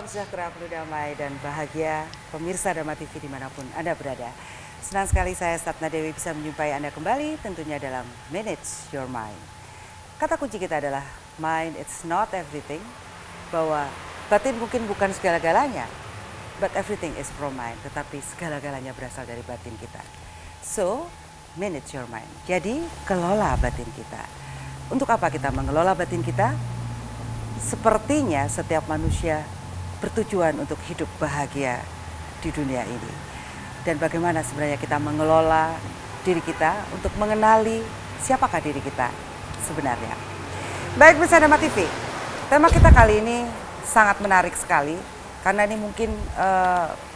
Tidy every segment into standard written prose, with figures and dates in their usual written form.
Salam sejahtera, penuh damai dan bahagia pemirsa Dharma TV dimanapun Anda berada. Senang sekali saya Satna Dewi bisa menjumpai Anda kembali tentunya dalam Manage Your Mind. Kata kunci kita adalah mind it's not everything, bahwa batin mungkin bukan segala-galanya, but everything is from mind, tetapi segala-galanya berasal dari batin kita. So, manage your mind. Jadi, kelola batin kita. Untuk apa kita mengelola batin kita? Sepertinya setiap manusia bertujuan untuk hidup bahagia di dunia ini. Dan bagaimana sebenarnya kita mengelola diri kita untuk mengenali siapakah diri kita sebenarnya. Baik, pemirsa Dharma TV, tema kita kali ini sangat menarik sekali karena ini mungkin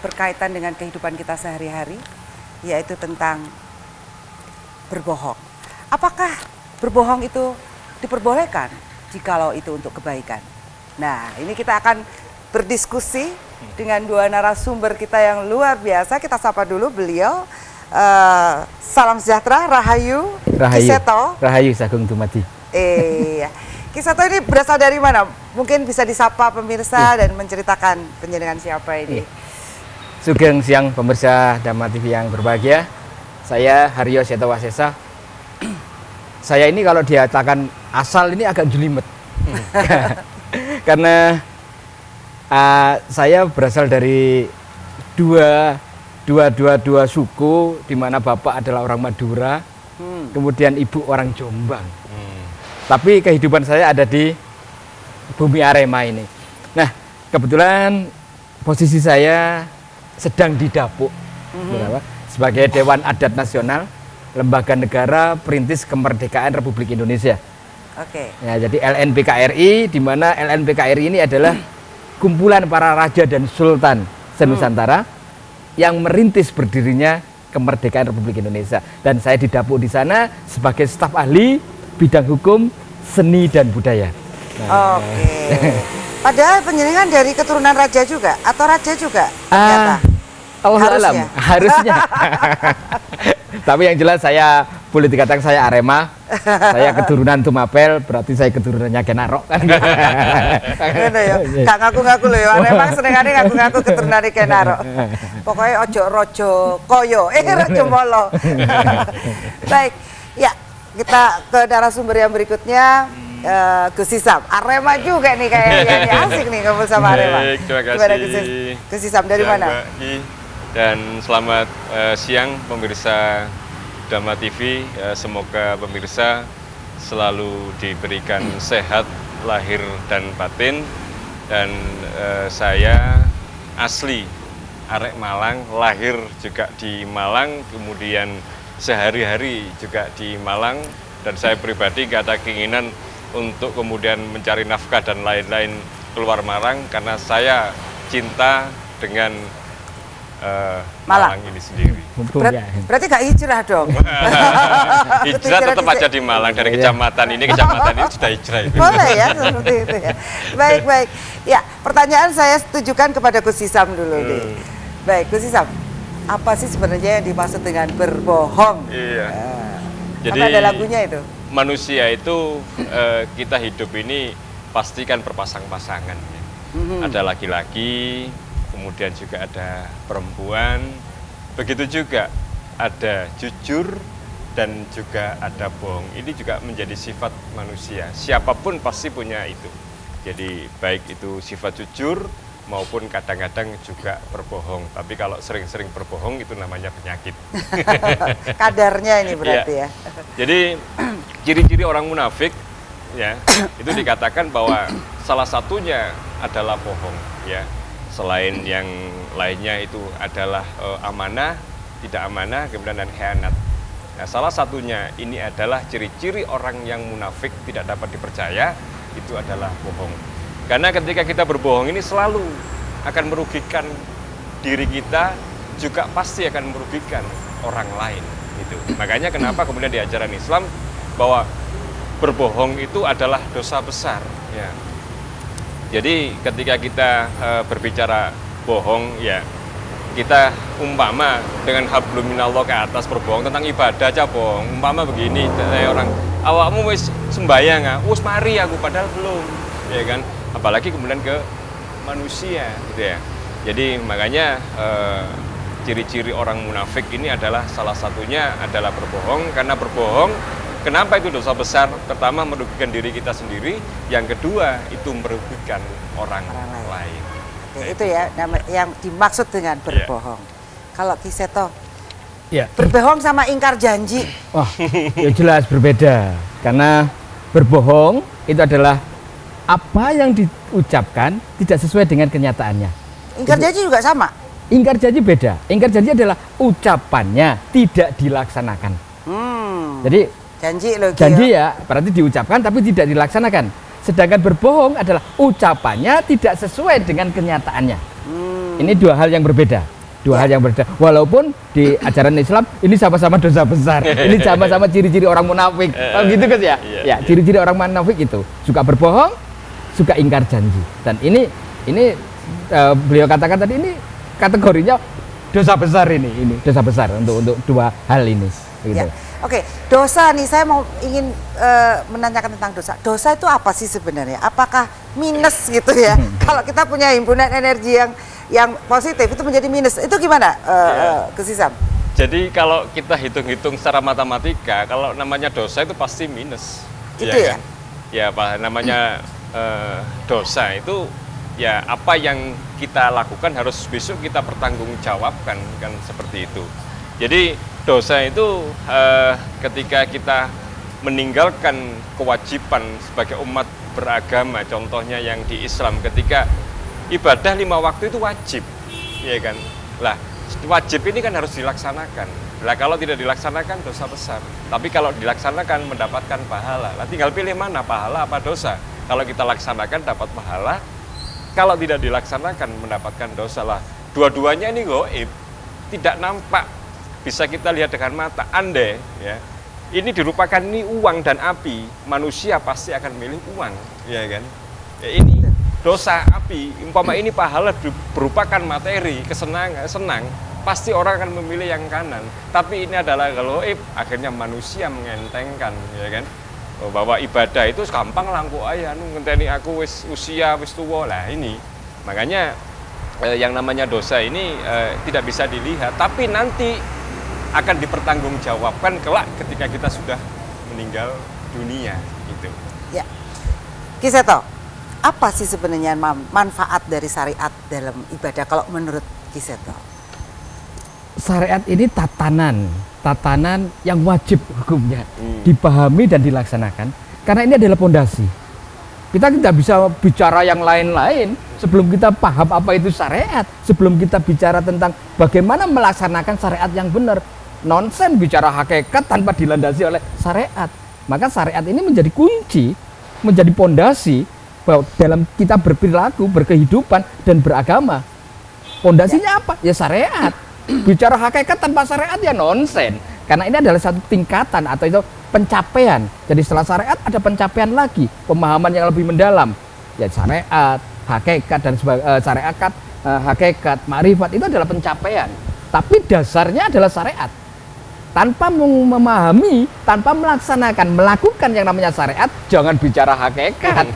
berkaitan dengan kehidupan kita sehari-hari, yaitu tentang berbohong. Apakah berbohong itu diperbolehkan jikalau itu untuk kebaikan? Nah, ini kita akan berdiskusi dengan dua narasumber kita yang luar biasa. Kita sapa dulu beliau. Salam sejahtera, Rahayu, Kiseto. Rahayu Sagung Dumadi. Kiseto ini berasal dari mana? Mungkin bisa disapa pemirsa dan menceritakan penjenengan siapa ini. Sugeng siang pemirsa Dharma TV yang berbahagia. Saya Haryo Seto Wasesa. Saya ini kalau dikatakan asal ini agak jelimet. Karena saya berasal dari dua suku, di mana bapak adalah orang Madura, kemudian ibu orang Jombang. Tapi kehidupan saya ada di bumi Arema ini. Nah, kebetulan posisi saya sedang didapuk sebagai Dewan Adat Nasional, Lembaga Negara Perintis Kemerdekaan Republik Indonesia. Ya, jadi LNPKRI, di mana LNPKRI ini adalah kumpulan para raja dan sultan se-Nusantara yang merintis berdirinya kemerdekaan Republik Indonesia. Dan saya didapuk di sana sebagai staf ahli bidang hukum, seni dan budaya. Nah. Padahal penjenengan dari keturunan raja juga atau raja juga? Ternyata. Allahualam, harusnya. Tapi yang jelas saya boleh dikatakan saya Arema. Saya keturunan Tumapel, berarti saya keturunannya Kenarok kan. Ngono ya. Gak ngaku-ngaku lho ya. Arema senengane ngaku-ngaku keturunane Kenarok. Pokoknya ojo rojo koyo, rojo molo. Baik. Ya, kita ke narasumber yang berikutnya. Gus Hisam, Arema juga nih kayaknya, asik nih ngobrol sama Arema. Baik, terima kasih. Gus Hisam dari mana? Dan selamat siang pemirsa Dharma TV. Semoga pemirsa selalu diberikan sehat lahir dan batin. Dan saya asli arek Malang, lahir juga di Malang, kemudian sehari-hari juga di Malang. Dan saya pribadi gak ada keinginan untuk kemudian mencari nafkah dan lain-lain keluar Malang, karena saya cinta dengan Malang ini sendiri. Berarti gak hijrah dong? Hijrah tetap aja di Malang, dari kecamatan ini sudah hijrah itu. Boleh ya, seperti itu ya. Baik. Ya, pertanyaan saya tujukan kepada Gus Hisam dulu nih. Baik, Gus Hisam, apa sih sebenarnya yang dimaksud dengan berbohong? Iya. Jadi ada lagunya itu. Manusia itu kita hidup ini pastikan berpasang-pasangan. Ada laki-laki, kemudian juga ada perempuan, begitu juga ada jujur dan juga ada bohong. Ini juga menjadi sifat manusia. Siapapun pasti punya itu. Jadi baik itu sifat jujur maupun kadang-kadang juga berbohong. Tapi kalau sering-sering berbohong itu namanya penyakit. Kadarnya ini berarti ya. Jadi ciri-ciri orang munafik ya itu dikatakan bahwa salah satunya adalah bohong ya. Selain yang lainnya itu adalah amanah, tidak amanah, kemudian dan khianat. Nah, salah satunya ini adalah ciri-ciri orang yang munafik tidak dapat dipercaya, itu adalah bohong. Karena ketika kita berbohong ini selalu akan merugikan diri kita, juga pasti akan merugikan orang lain. Gitu. Makanya kenapa kemudian di ajaran Islam bahwa berbohong itu adalah dosa besar. Ya. Jadi ketika kita berbicara bohong, ya kita umpama dengan hablum minallah ke atas berbohong tentang ibadah aja bohong. Umpama begini, orang awakmu wis sembayang, wis mari aku padahal belum, ya kan? Apalagi kemudian ke manusia, gitu ya. Jadi makanya ciri-ciri orang munafik ini adalah salah satunya adalah berbohong. Karena berbohong, kenapa itu dosa besar? Pertama, merugikan diri kita sendiri. Yang kedua, itu merugikan orang lain. Oke, itu ya yang dimaksud dengan berbohong. Kalau Ki Seto, berbohong sama ingkar janji. Wah, ya jelas berbeda. Karena berbohong itu adalah apa yang diucapkan tidak sesuai dengan kenyataannya. Ingkar janji juga sama? Ingkar janji beda. Ingkar janji adalah ucapannya tidak dilaksanakan. Jadi janji ya berarti diucapkan tapi tidak dilaksanakan. Sedangkan berbohong adalah ucapannya tidak sesuai dengan kenyataannya. Ini dua hal yang berbeda. Hal yang berbeda. Walaupun di ajaran Islam ini sama-sama dosa besar. Ini sama-sama ciri-ciri orang munafik. Gitu kan ya? Ya, ciri-ciri orang munafik itu suka berbohong, suka ingkar janji. Dan ini beliau katakan tadi ini kategorinya dosa besar ini dosa besar untuk dua hal ini. Gitu. Ya. Oke, dosa nih saya ingin menanyakan tentang dosa. Dosa itu apa sih sebenarnya? Apakah minus gitu ya? Kalau kita punya himpunan energi yang positif itu menjadi minus. Itu gimana, Kesisam? Jadi kalau kita hitung-hitung secara matematika, kalau namanya dosa itu pasti minus. Itu ya? Kan? Ya, Pak, namanya dosa itu ya apa yang kita lakukan harus besok kita pertanggungjawabkan, kan seperti itu. Jadi dosa itu ketika kita meninggalkan kewajiban sebagai umat beragama, contohnya yang di Islam ketika ibadah 5 waktu itu wajib, ya kan? Lah, wajib ini kan harus dilaksanakan. Lah kalau tidak dilaksanakan dosa besar. Tapi kalau dilaksanakan mendapatkan pahala. Lah tinggal pilih mana, pahala apa dosa. Kalau kita laksanakan dapat pahala, kalau tidak dilaksanakan mendapatkan dosa. Lah dua-duanya ini gaib, tidak nampak, bisa kita lihat dengan mata. Andai ya ini dirupakan ini uang dan api, manusia pasti akan milih uang, ya kan? Ya, ini dosa api, umpama ini pahala berupakan materi, kesenangan, senang, pasti orang akan memilih yang kanan. Tapi ini adalah gaib, akhirnya manusia mengentengkan, ya kan? Bahwa ibadah itu gampang langku aja, ngenteni aku wis usia wis tua lah ini. Makanya yang namanya dosa ini tidak bisa dilihat, tapi nanti akan dipertanggungjawabkan kelak ketika kita sudah meninggal dunia gitu. Ya, Ki Seto, apa sih sebenarnya manfaat dari syariat dalam ibadah kalau menurut Ki Seto? Syariat ini tatanan yang wajib hukumnya dipahami dan dilaksanakan karena ini adalah pondasi. Kita tidak bisa bicara yang lain-lain sebelum kita paham apa itu syariat, sebelum kita bicara tentang bagaimana melaksanakan syariat yang benar. Nonsen bicara hakikat tanpa dilandasi oleh syariat. Maka syariat ini menjadi kunci, menjadi pondasi bahwa dalam kita berperilaku, berkehidupan dan beragama. Pondasinya apa? Ya syariat. Bicara hakikat tanpa syariat ya nonsen. Karena ini adalah satu tingkatan atau itu pencapaian. Jadi setelah syariat ada pencapaian lagi, pemahaman yang lebih mendalam. Ya syariat, hakikat dan syariat, hakikat, makrifat itu adalah pencapaian. Tapi dasarnya adalah syariat. Tanpa memahami, tanpa melaksanakan, melakukan yang namanya syariat, jangan bicara hakikat.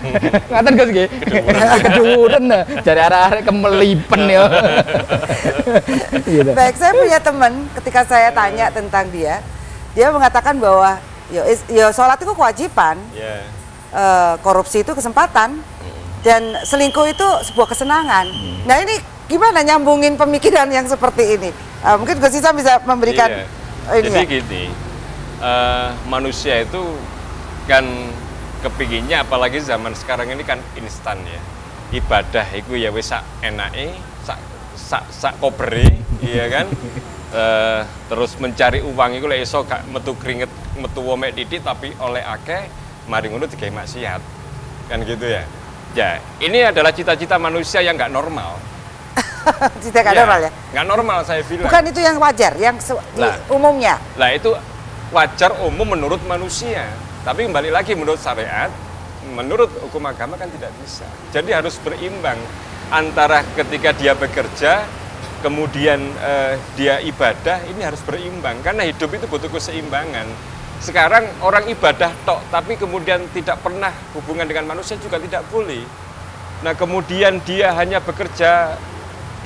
Ngaten Gus nggih. Keduren jare arek-arek kemelipen ya. Gitu. Baik, saya punya teman ketika saya tanya tentang dia mengatakan bahwa ya sholat itu kewajiban. Korupsi itu kesempatan. Dan selingkuh itu sebuah kesenangan. Nah, ini gimana nyambungin pemikiran yang seperti ini? Mungkin Gus Isa bisa memberikan jadi gini, manusia itu kan kepinginnya, apalagi zaman sekarang ini kan instan ya. Ibadah itu ya wis sak enake, sak kobere, iya kan. Terus mencari uang itu lek iso gak metu keringet, metu womek titik tapi oleh akeh, mari ngono digawe maksiat. Kan gitu ya. Ya, ini adalah cita-cita manusia yang nggak normal. Tidak normal ya? Nggak normal saya bilang. Bukan itu yang wajar, yang umumnya. Lah itu wajar umum menurut manusia. Tapi kembali lagi menurut syariat, menurut hukum agama kan tidak bisa. Jadi harus berimbang antara ketika dia bekerja, kemudian dia ibadah, ini harus berimbang. Karena hidup itu butuh keseimbangan. Sekarang orang ibadah tok, tapi kemudian tidak pernah hubungan dengan manusia juga tidak boleh. Nah kemudian dia hanya bekerja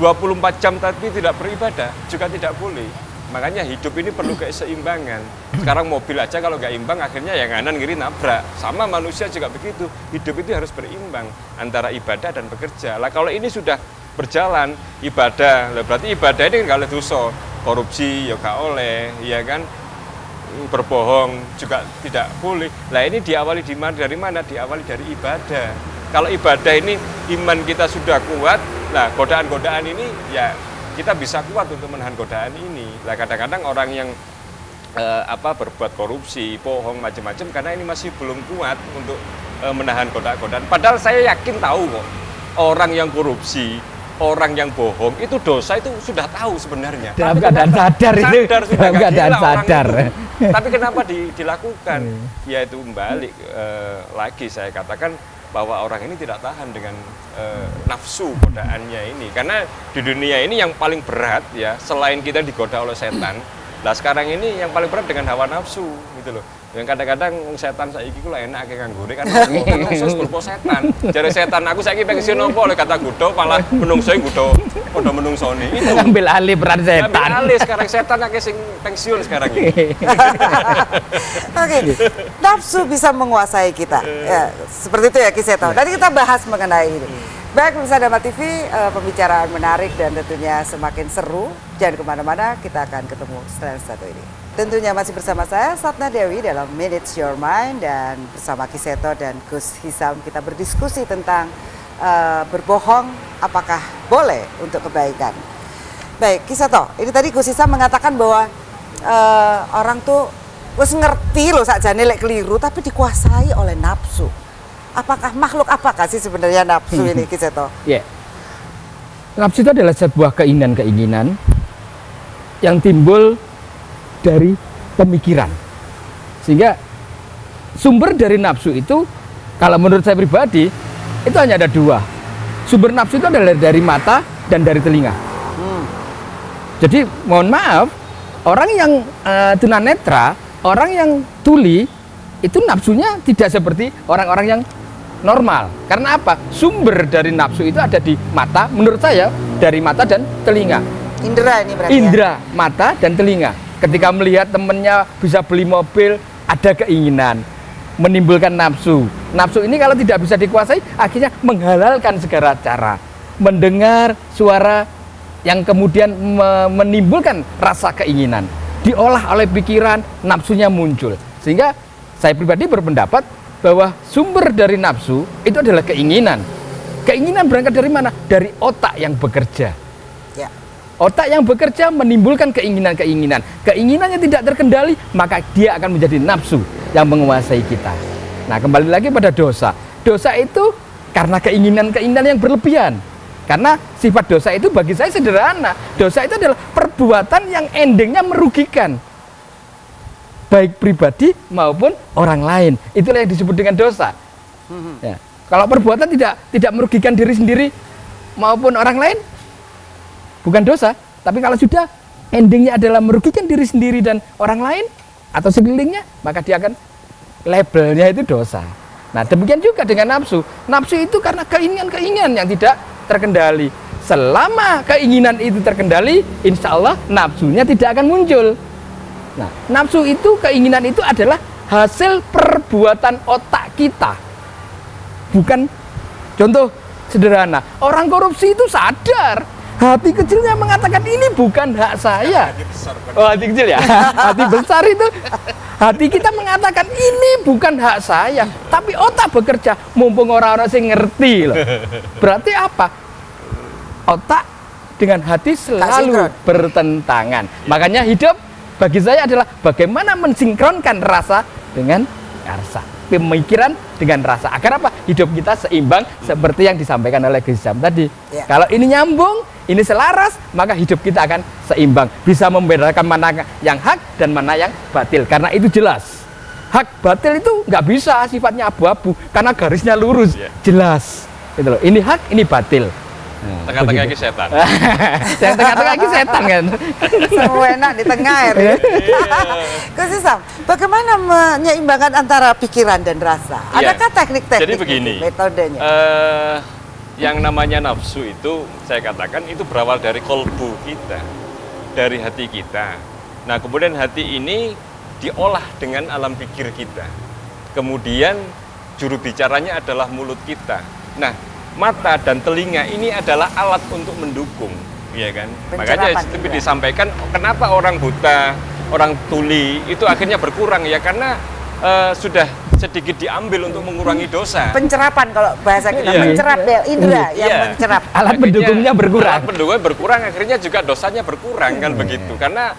24 jam tapi tidak beribadah, juga tidak boleh. Makanya hidup ini perlu keseimbangan. Sekarang mobil aja kalau nggak imbang akhirnya yang kanan kiri nabrak. Sama manusia juga begitu. Hidup itu harus berimbang antara ibadah dan bekerja. Lah kalau ini sudah berjalan ibadah, berarti ibadah ini nggak oleh dosa. Korupsi ya nggak oleh, ya kan? Berbohong juga tidak boleh. Lah ini diawali dari mana? Diawali dari ibadah. Kalau ibadah ini iman kita sudah kuat, nah godaan-godaan ini ya kita bisa kuat untuk menahan godaan ini. Lah kadang-kadang orang yang berbuat korupsi, bohong, macam-macam karena ini masih belum kuat untuk menahan godaan-godaan. Padahal saya yakin tahu kok orang yang korupsi, orang yang bohong itu dosa itu sudah tahu sebenarnya. Dalam keadaan sadar itu. Dalam keadaan sadar. Tapi kenapa dilakukan? Yaitu kembali lagi saya katakan bahwa orang ini tidak tahan dengan nafsu godaannya ini. Karena di dunia ini yang paling berat ya, selain kita digoda oleh setan, lah sekarang ini yang paling berat dengan hawa nafsu gitu loh. Yang kadang-kadang setan saiki ku lah enak akeh nganggone kan menungso berupa setan. Jare setan aku saiki pengen nopo oleh kata gudo malah menungso gudo padha menungsone. Itu ambil alih peran setan. Ambil alih sekarang setan akeh sing pensiun sekarang ini. Oke, nafsu bisa menguasai kita. Ya, seperti itu ya Ki Seto. Nanti kita bahas mengenai ini. Baik pemirsa Dharma TV, pembicaraan menarik dan tentunya semakin seru. Jangan kemana-mana, kita akan ketemu setelah satu ini. Tentunya masih bersama saya Satna Dewi dalam Manage Your Mind dan bersama Ki Seto dan Gus Hisam kita berdiskusi tentang berbohong apakah boleh untuk kebaikan. Baik Ki Seto, ini tadi Gus Hisam mengatakan bahwa orang tuh wis ngerti loh sakjane lek keliru tapi dikuasai oleh nafsu. Apakah makhluk apakah sih sebenarnya nafsu ini Ki Seto? Ya. Nafsu itu adalah sebuah keinginan-keinginan yang timbul dari pemikiran. Sehingga sumber dari nafsu itu kalau menurut saya pribadi itu hanya ada dua. Sumber nafsu itu adalah dari mata dan dari telinga. Jadi mohon maaf, orang yang tunanetra, orang yang tuli itu nafsunya tidak seperti orang-orang yang normal. Karena apa? Sumber dari nafsu itu ada di mata, menurut saya dari mata dan telinga. Indra ini berarti Indra, mata dan telinga. Ketika melihat temennya bisa beli mobil, ada keinginan, menimbulkan nafsu. Nafsu ini kalau tidak bisa dikuasai, akhirnya menghalalkan segala cara. Mendengar suara yang kemudian menimbulkan rasa keinginan. Diolah oleh pikiran, nafsunya muncul. Sehingga saya pribadi berpendapat bahwa sumber dari nafsu itu adalah keinginan. Keinginan berangkat dari mana? Dari otak yang bekerja. Ya. Otak yang bekerja menimbulkan keinginan-keinginan. Keinginannya tidak terkendali, maka dia akan menjadi nafsu yang menguasai kita. Nah, kembali lagi pada dosa. Dosa itu karena keinginan-keinginan yang berlebihan. Karena sifat dosa itu bagi saya sederhana. Dosa itu adalah perbuatan yang endingnya merugikan. Baik pribadi maupun orang lain. Itulah yang disebut dengan dosa. Ya. Kalau perbuatan tidak merugikan diri sendiri maupun orang lain, bukan dosa. Tapi kalau sudah endingnya adalah merugikan diri sendiri dan orang lain atau sekelilingnya, maka dia akan labelnya itu dosa. Nah demikian juga dengan nafsu. Nafsu itu karena keinginan-keinginan yang tidak terkendali. Selama keinginan itu terkendali, insya Allah nafsunya tidak akan muncul. Nah, nafsu itu, keinginan itu adalah hasil perbuatan otak kita. Bukan, contoh sederhana, orang korupsi itu sadar, hati kecilnya mengatakan ini bukan hak saya. Oh, hati kecil ya? Hati besar itu, hati kita mengatakan ini bukan hak saya. Tapi otak bekerja, mumpung orang-orang yang ngerti loh. Berarti apa? Otak dengan hati selalu bertentangan. Makanya hidup bagi saya adalah bagaimana mensinkronkan rasa dengan karsa, pemikiran dengan rasa. Agar apa? Hidup kita seimbang seperti yang disampaikan oleh Gus Hisam tadi. Ya. Kalau ini nyambung, ini selaras, maka hidup kita akan seimbang. Bisa membedakan mana yang hak dan mana yang batil. Karena itu jelas. Hak batil itu nggak bisa sifatnya abu-abu karena garisnya lurus, jelas. Gitu loh. Ini hak, ini batil. Tengah-tengah lagi setan. Yang tengah-tengah lagi setan kan. Semua enak di tengah ya. Gus Hisam, bagaimana menyeimbangkan antara pikiran dan rasa? Adakah teknik-teknik? Jadi begini, metodenya? yang namanya nafsu itu saya katakan itu berawal dari kolbu kita, dari hati kita. Nah kemudian hati ini diolah dengan alam pikir kita. Kemudian juru bicaranya adalah mulut kita. Nah mata dan telinga ini adalah alat untuk mendukung, ya kan? Makanya itu disampaikan kenapa orang buta, orang tuli itu akhirnya berkurang ya karena sudah sedikit diambil untuk mengurangi dosa. Pencerapan kalau bahasa kita, mencerap ya, indera yang mencerap. Alat pendukungnya berkurang. Alat pendukungnya berkurang, akhirnya juga dosanya berkurang kan begitu. Karena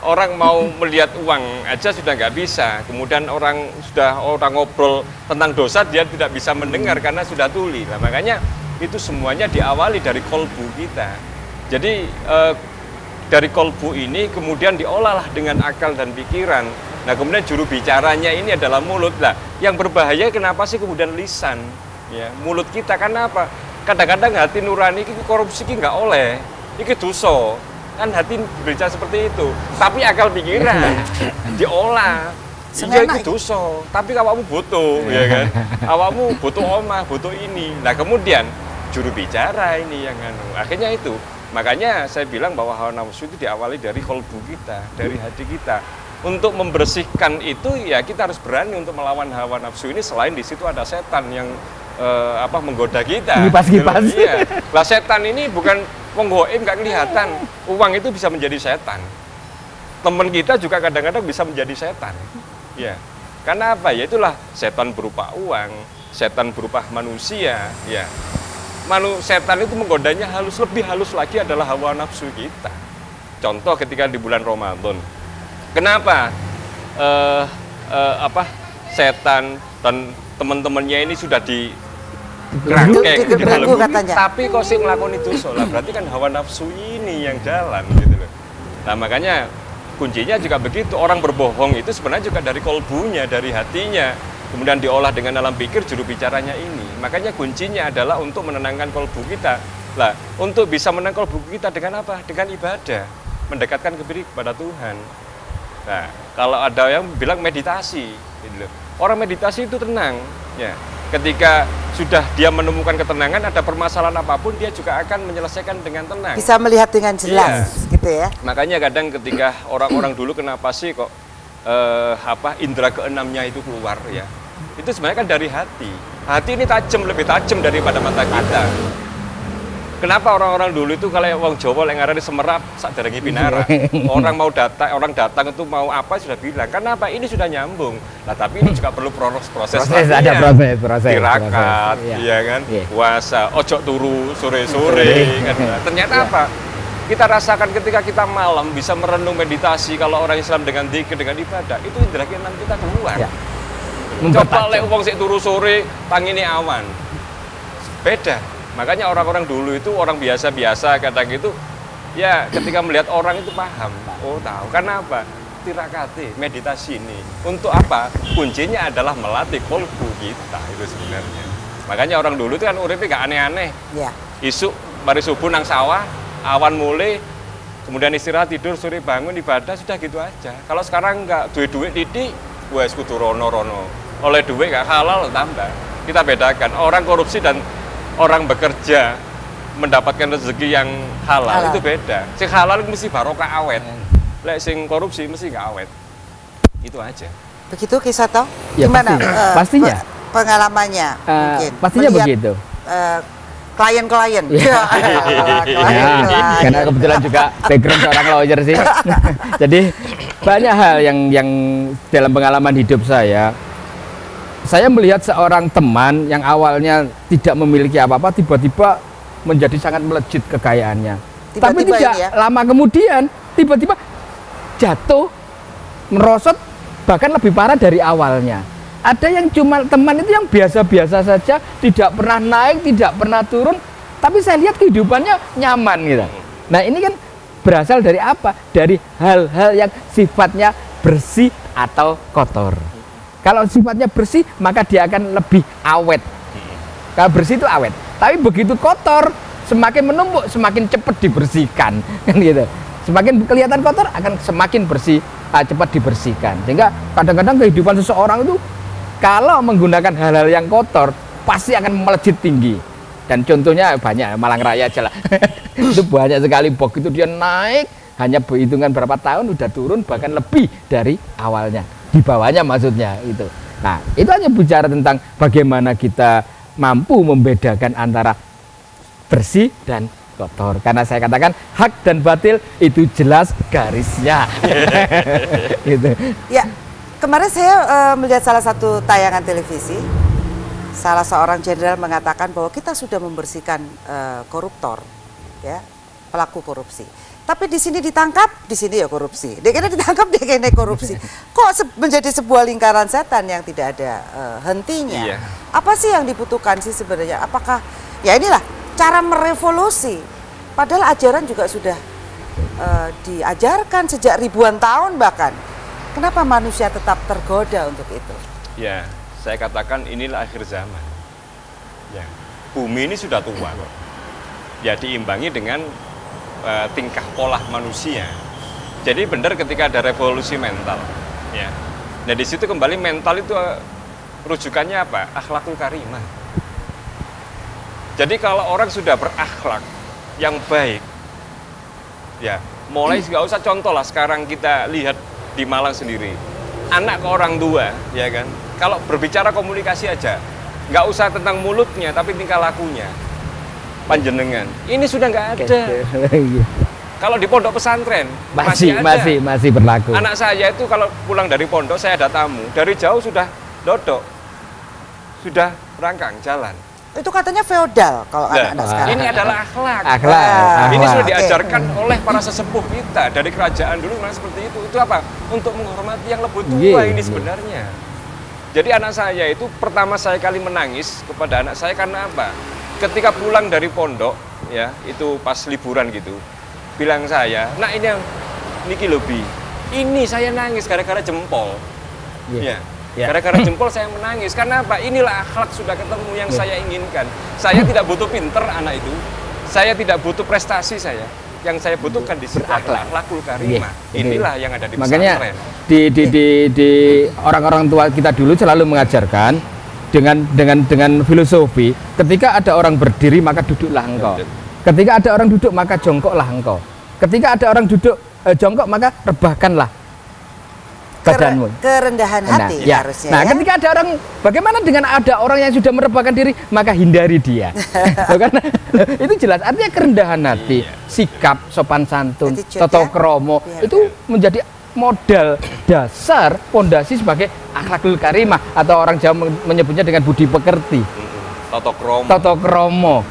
orang mau melihat uang aja sudah nggak bisa. Kemudian orang ngobrol tentang dosa dia tidak bisa mendengar karena sudah tuli. Nah, makanya itu semuanya diawali dari kolbu kita. Jadi dari kolbu ini kemudian diolahlah dengan akal dan pikiran. Nah kemudian juru bicaranya ini adalah mulut lah. Yang berbahaya kenapa sih kemudian lisan? Ya, mulut kita karena apa? Kadang-kadang hati nurani ini korupsi ini nggak oleh, ini dosa. Kan hati berbicara seperti itu. Tapi akal pikiran diolah. Iya itu dosa. Tapi awakmu butuh, ya kan? Awakmu butuh omah, butuh ini. Nah kemudian juru bicara ini yang akhirnya itu. Makanya saya bilang bahwa hawa nafsu itu diawali dari kolbu kita, dari hati kita. Untuk membersihkan itu ya kita harus berani untuk melawan hawa nafsu ini. Selain di situ ada setan yang menggoda kita. Kipas-kipas. Iya. Lah setan ini bukan wong goib nggak kelihatan. Uang itu bisa menjadi setan. Teman kita juga kadang-kadang bisa menjadi setan. Ya. Karena apa? Ya itulah setan berupa uang, setan berupa manusia. Ya. Setan itu menggodanya lebih halus lagi adalah hawa nafsu kita. Contoh ketika di bulan Ramadan. Kenapa setan dan teman-temannya ini sudah dikerangkeng, tapi kok sih melakukan itu soalnya berarti kan hawa nafsu ini yang jalan gitu loh. Nah makanya kuncinya juga begitu, orang berbohong itu sebenarnya juga dari kolbunya, dari hatinya, kemudian diolah dengan alam pikir juru bicaranya ini. Makanya kuncinya adalah untuk menenangkan kolbu kita. Lah untuk bisa menenangkan kolbu kita dengan apa? Dengan ibadah, mendekatkan kepada Tuhan. Nah, kalau ada yang bilang meditasi, gitu. Orang meditasi itu tenang, ya. Ketika sudah dia menemukan ketenangan, ada permasalahan apapun dia juga akan menyelesaikan dengan tenang. Bisa melihat dengan jelas, gitu ya. Makanya kadang ketika orang-orang dulu kenapa sih kok indera keenamnya itu keluar ya? Itu sebenarnya kan dari hati. Hati ini tajam, lebih tajam daripada mata kita. Kenapa orang-orang dulu itu kalau orang Jawa yang ngarani semerap sak darengi pinara. Orang datang itu mau apa sudah bilang. Kenapa? Ini sudah nyambung. Nah, tapi ini juga perlu proses ada proses. Tirakat, iya kan? Puasa, ojo turu sore-sore kan. Ternyata apa? Kita rasakan ketika kita malam bisa merenung meditasi kalau orang Islam dengan dzikir, dengan ibadah, itu indera keenam kita keluar. Coba lek wong sik turu sore tangine awan. Beda. Makanya orang-orang dulu itu orang biasa-biasa kadang itu ya ketika melihat orang itu paham. Oh tahu, karena apa? Tirakati, meditasi ini. Untuk apa? Kuncinya adalah melatih kolbu kita itu sebenarnya. Makanya orang dulu itu kan uripnya gak aneh-aneh. Ya. Isuk mari subuh nang sawah, awan mulai, kemudian istirahat tidur, sore bangun ibadah, sudah gitu aja. Kalau sekarang nggak duit-duit titik, wes kudu rono-rono. Oleh duit gak halal tambah. Kita bedakan orang korupsi dan orang bekerja mendapatkan rezeki yang halal itu beda. Sing halal mesti barokah awet. Lek sing korupsi mesti nggak awet. Itu aja. Begitu Kisah Toh? Ya, gimana? Pastinya. Pengalamannya mungkin. Pastinya melihat, begitu. Klien-klien. Karena kebetulan juga background seorang lawyer sih. Jadi banyak hal yang dalam pengalaman hidup saya melihat seorang teman yang awalnya tidak memiliki apa-apa tiba-tiba menjadi sangat melejit kekayaannya. Tapi tidak lama kemudian tiba-tiba jatuh, merosot, bahkan lebih parah dari awalnya. Ada yang cuma teman itu yang biasa-biasa saja, tidak pernah naik, tidak pernah turun, tapi saya lihat kehidupannya nyaman gitu. Nah ini kan berasal dari apa? Dari hal-hal yang sifatnya bersih atau kotor. Kalau sifatnya bersih, maka dia akan lebih awet. Kalau bersih itu awet. Tapi begitu kotor, semakin menumpuk, semakin cepat dibersihkan, kan gitu. Semakin kelihatan kotor, akan semakin bersih, cepat dibersihkan. Sehingga kadang-kadang kehidupan seseorang itu, kalau menggunakan hal-hal yang kotor, pasti akan melejit tinggi. Dan contohnya banyak, Malang Raya aja lah. Itu banyak sekali box itu dia naik, hanya berhitungan berapa tahun udah turun bahkan lebih dari awalnya. Di bawahnya maksudnya itu. Nah, itu hanya bicara tentang bagaimana kita mampu membedakan antara bersih dan kotor. Karena saya katakan hak dan batil itu jelas garisnya. Gitu. Ya, kemarin saya melihat salah satu tayangan televisi, salah seorang jenderal mengatakan bahwa kita sudah membersihkan koruptor, ya, pelaku korupsi. Tapi di sini ditangkap, di sini ya korupsi. Dia kena ditangkap, dia kena korupsi. Kok menjadi sebuah lingkaran setan yang tidak ada hentinya? Iya. Apa sih yang dibutuhkan sih sebenarnya? Apakah ya inilah cara merevolusi? Padahal ajaran juga sudah diajarkan sejak ribuan tahun bahkan. Kenapa manusia tetap tergoda untuk itu? Ya, saya katakan inilah akhir zaman. Ya, bumi ini sudah tua kok. Ya diimbangi dengan tingkah pola manusia. Jadi benar ketika ada revolusi mental, ya. Nah di situ kembali mental itu rujukannya apa? Akhlakul karimah. Jadi kalau orang sudah berakhlak yang baik, ya mulai nggak usah contoh lah sekarang kita lihat di Malang sendiri, anak ke orang tua, ya kan? Kalau berbicara komunikasi aja, nggak usah tentang mulutnya tapi tingkah lakunya. Panjenengan, ini sudah nggak ada. Kalau di pondok pesantren masih berlaku. Anak saya itu kalau pulang dari pondok, saya ada tamu, dari jauh sudah dodok, sudah rangkang jalan. Itu katanya feodal kalau anak-anak sekarang. Ini adalah akhlak. Akhlak. Ini sudah diajarkan oleh para sesepuh kita dari kerajaan dulu memang seperti itu. Itu apa? Untuk menghormati yang lebih tua ini sebenarnya. Jadi anak saya itu pertama saya kali menangis kepada anak saya karena apa? Ketika pulang dari pondok, ya itu pas liburan gitu, bilang saya, nah ini yang niki lobi, ini saya nangis gara-gara jempol, ya, gara-gara jempol saya menangis. Karena apa? Inilah akhlak sudah ketemu yang saya inginkan. Saya tidak butuh pinter anak itu, saya tidak butuh prestasi saya. Yang saya butuhkan di situ adalah akhlakul karimah. Inilah yang ada di pesantren. Makanya di orang-orang tua kita dulu selalu mengajarkan dengan filosofi, ketika ada orang berdiri maka duduklah engkau, ketika ada orang duduk maka jongkoklah engkau, ketika ada orang duduk jongkok maka rebahkanlah badanmu. Kerendahan hati harusnya. Nah, ketika ada orang, bagaimana dengan ada orang yang sudah merebahkan diri maka hindari dia. Karena itu jelas artinya kerendahan hati, sikap, sopan santun, tata krama itu menjadi modal dasar pondasi sebagai akhlakul karimah, atau orang Jawa menyebutnya dengan budi pekerti, tata krama,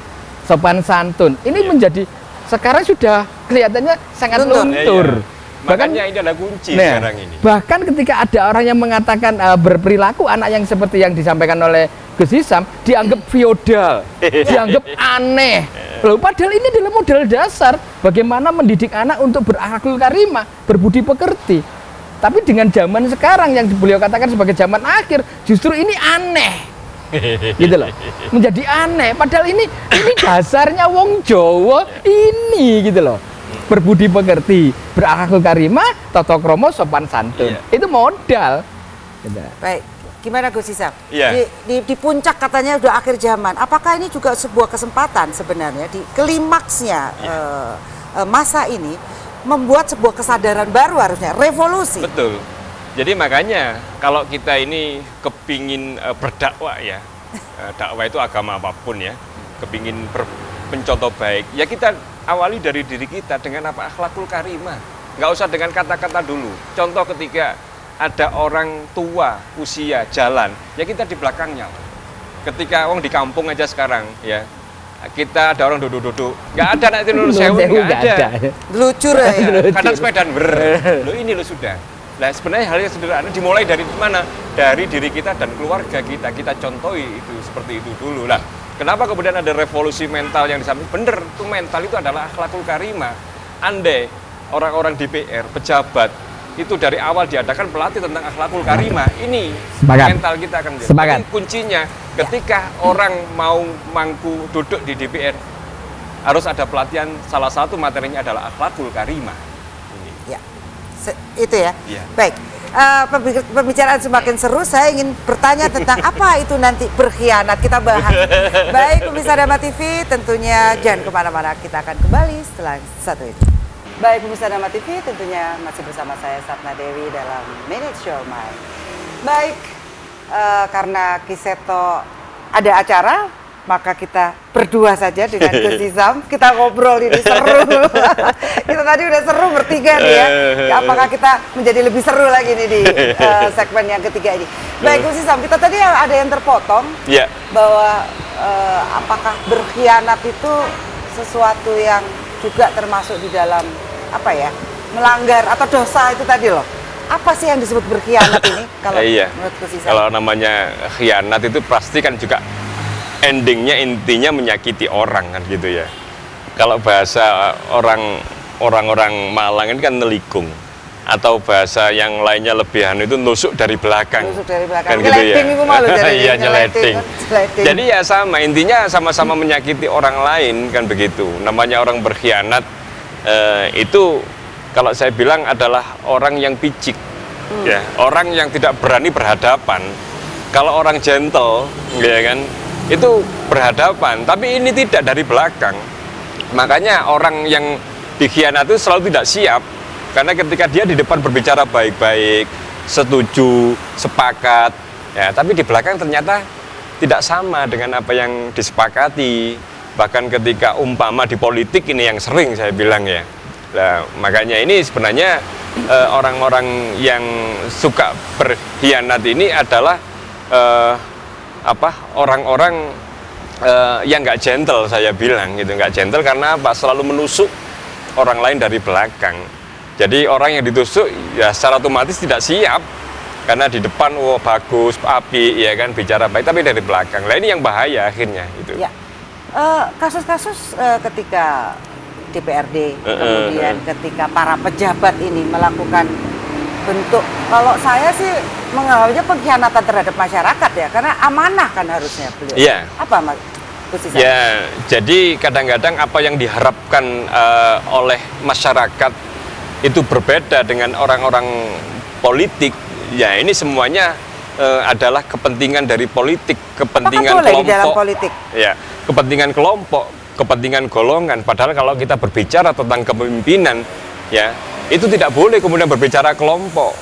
sopan santun. Ini menjadi sekarang sudah kelihatannya sangat luntur. Makanya ini adalah kunci sekarang ini. Bahkan ketika ada orang yang mengatakan berperilaku anak yang seperti yang disampaikan oleh Gus Hisam dianggap feodal, dianggap aneh. Loh, padahal ini adalah modal dasar bagaimana mendidik anak untuk berakhlakul karimah, berbudi pekerti. Tapi dengan zaman sekarang yang beliau katakan sebagai zaman akhir, justru ini aneh. Gitu loh. Menjadi aneh, padahal ini dasarnya wong Jawa ini gitu loh. Berbudi pekerti, berakhlakul karimah, tata krama, sopan santun. Itu modal. Gitu. Baik. Gimana Gus Hisam? Iya. Di puncak katanya udah akhir zaman. Apakah ini juga sebuah kesempatan sebenarnya di klimaksnya masa ini membuat sebuah kesadaran baru, harusnya revolusi? Betul. Jadi makanya kalau kita ini kepingin berdakwah ya, dakwah itu agama apapun ya, kepingin mencontoh baik, ya kita awali dari diri kita dengan apa? Akhlakul karimah. Nggak usah dengan kata-kata dulu. Contoh ketika ada orang tua usia jalan, ya kita di belakangnya. Ketika orang di kampung aja sekarang, ya kita ada orang duduk-duduk, nggak ada anak itu sewu, nggak ada. Lucur ya. Kadang sepedaan lo ini lo sudah. Nah sebenarnya hal yang sederhana dimulai dari mana? Dari diri kita dan keluarga kita. Kita contohi itu seperti itu dulu lah. Kenapa kemudian ada revolusi mental yang disampaikan? Bener, itu mental itu adalah akhlakul karimah. Andai orang-orang DPR, pejabat itu dari awal diadakan pelatih tentang akhlakul karimah, ini mental kita akan menjadi. Tapi kuncinya ketika orang mau mangku duduk di DPR harus ada pelatihan, salah satu materinya adalah akhlakul karimah. Ini. Ya, itu ya. Ya. Baik, pembicaraan semakin seru, saya ingin bertanya tentang apa itu nanti berkhianat, kita bahas. Baik, pemirsa Dharma TV, tentunya jangan kemana-mana, kita akan kembali setelah satu ini. Baik, pemirsa Dharma TV, tentunya masih bersama saya Satna Dewi dalam Manage Your Mind. Baik, karena Kiseto ada acara, maka kita berdua saja dengan Gus Hisham, kita ngobrol ini seru. Kita tadi udah seru bertiga nih ya. Apakah kita menjadi lebih seru lagi nih di segmen yang ketiga ini? Baik Gus Hisham, kita tadi ada yang terpotong bahwa apakah berkhianat itu sesuatu yang juga termasuk di dalam apa ya, melanggar atau dosa itu tadi loh. Apa sih yang disebut berkhianat ini kalau menurut Gus Hisham? Kalau namanya khianat itu pasti kan juga endingnya, intinya menyakiti orang kan gitu ya. Kalau bahasa orang-orang Malang ini kan nelikung, atau bahasa yang lainnya lebihan itu nusuk dari belakang. Nusuk dari belakang. Kan gitu ya. Itu malu jadi iya, nyeleting. Jadi ya sama, intinya sama-sama menyakiti orang lain kan begitu. Namanya orang berkhianat itu kalau saya bilang adalah orang yang picik. Ya, orang yang tidak berani berhadapan. Kalau orang gentle, ya kan, itu berhadapan, tapi ini tidak, dari belakang. Makanya orang yang dikhianati itu selalu tidak siap, karena ketika dia di depan berbicara baik-baik, setuju, sepakat, ya, tapi di belakang ternyata tidak sama dengan apa yang disepakati. Bahkan ketika umpama di politik ini yang sering saya bilang ya. Nah, makanya ini sebenarnya orang-orang yang suka berkhianat ini adalah orang-orang yang nggak gentle, saya bilang gitu, nggak gentle karena apa? Selalu menusuk orang lain dari belakang. Jadi orang yang ditusuk ya secara otomatis tidak siap, karena di depan bagus, api, ya kan, bicara baik, tapi dari belakang. Nah ini yang bahaya akhirnya itu. Ya. Kasus-kasus ketika DPRD, kemudian ketika para pejabat ini melakukan bentuk, kalau saya sih menganggapnya pengkhianatan terhadap masyarakat ya, karena amanah kan harusnya beliau. Iya. Apa Mas? Ya, jadi kadang-kadang apa yang diharapkan oleh masyarakat itu berbeda dengan orang-orang politik. Ya, ini semuanya adalah kepentingan dari politik, kepentingan kelompok. Di dalam politik. Ya, kepentingan kelompok, kepentingan golongan. Padahal kalau kita berbicara tentang kepemimpinan, ya, itu tidak boleh kemudian berbicara kelompok,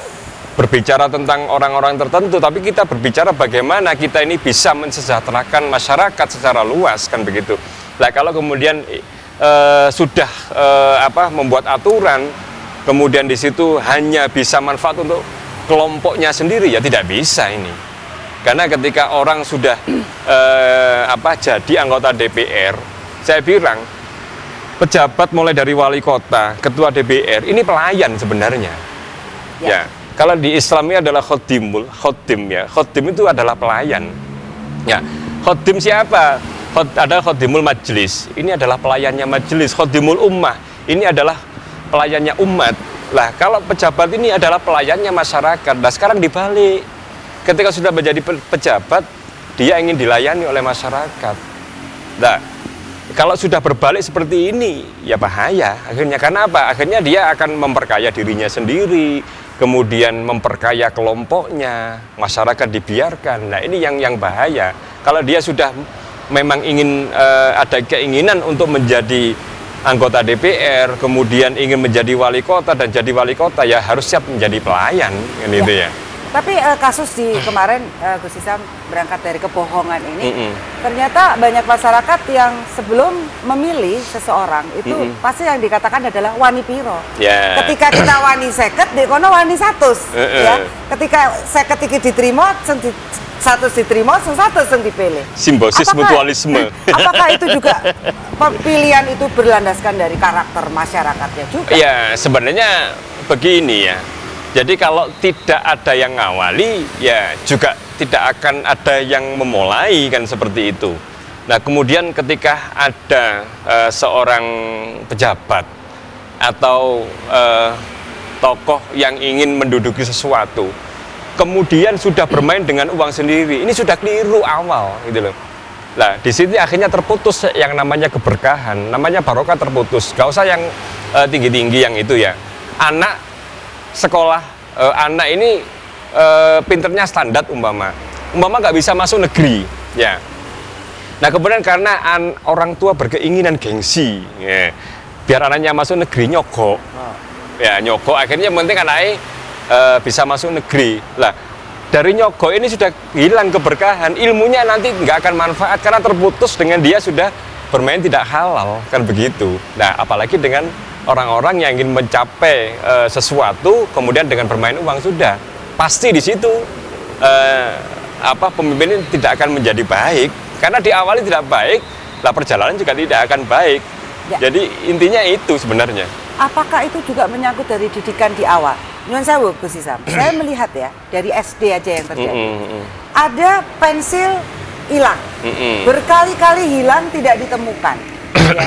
berbicara tentang orang-orang tertentu, tapi kita berbicara bagaimana kita ini bisa mensejahterakan masyarakat secara luas, kan begitu. Nah, kalau kemudian sudah membuat aturan, kemudian di situ hanya bisa manfaat untuk kelompoknya sendiri, ya tidak bisa ini. Karena ketika orang sudah jadi anggota DPR, saya bilang pejabat mulai dari wali kota, ketua DPR, ini pelayan sebenarnya. Ya. Kalau di Islam ini adalah khodim ya. Khodim itu adalah pelayan. Ya. Khodim siapa? Ada khodimul majlis. Ini adalah pelayannya majlis. Khodimul ummah. Ini adalah pelayannya umat. Lah, kalau pejabat ini adalah pelayannya masyarakat. Nah, sekarang dibalik. Ketika sudah menjadi pejabat, dia ingin dilayani oleh masyarakat. Nah, kalau sudah berbalik seperti ini, ya bahaya akhirnya. Karena apa? Akhirnya dia akan memperkaya dirinya sendiri, kemudian memperkaya kelompoknya, masyarakat dibiarkan. Nah, ini yang bahaya. Kalau dia sudah memang ingin ada keinginan untuk menjadi anggota DPR, kemudian ingin menjadi wali kota dan jadi wali kota, ya harus siap menjadi pelayan, kan itu ya. Tapi kasus di kemarin Gus Hisham berangkat dari kebohongan ini, ternyata banyak masyarakat yang sebelum memilih seseorang itu pasti yang dikatakan adalah wani piro. Ketika kita wani seket, di kono wani satus. Ya. Ketika seket iki diterima, satu diterima, satu yang dipilih. Simbiosis mutualisme. Apakah itu juga pilihan itu berlandaskan dari karakter masyarakatnya juga? Ya, sebenarnya begini ya. Jadi kalau tidak ada yang ngawali, ya juga tidak akan ada yang memulai, kan seperti itu. Nah, kemudian ketika ada seorang pejabat atau tokoh yang ingin menduduki sesuatu, kemudian sudah bermain dengan uang sendiri, ini sudah keliru awal, gitu loh. Nah, di sini akhirnya terputus yang namanya keberkahan, namanya barokah terputus. Gak usah yang tinggi-tinggi yang itu ya. Anak sekolah anak ini pinternya standar umpama nggak bisa masuk negeri, ya. Nah kemudian karena orang tua berkeinginan gengsi, ya, biar anaknya masuk negeri nyogok, ya nyogok akhirnya yang penting anaknya bisa masuk negeri. Lah dari nyogok ini sudah hilang keberkahan, ilmunya nanti nggak akan manfaat karena terputus dengan dia sudah bermain tidak halal, kan begitu. Nah apalagi dengan orang-orang yang ingin mencapai sesuatu kemudian dengan bermain uang, sudah pasti di situ pemimpin ini tidak akan menjadi baik karena diawali tidak baik, lah perjalanan juga tidak akan baik. Ya. Jadi intinya itu sebenarnya. Apakah itu juga menyangkut dari didikan di awal? Nyuwun sewu Gus Isam, saya melihat ya dari SD aja yang terjadi. Ada pensil hilang, berkali-kali hilang tidak ditemukan. Ya.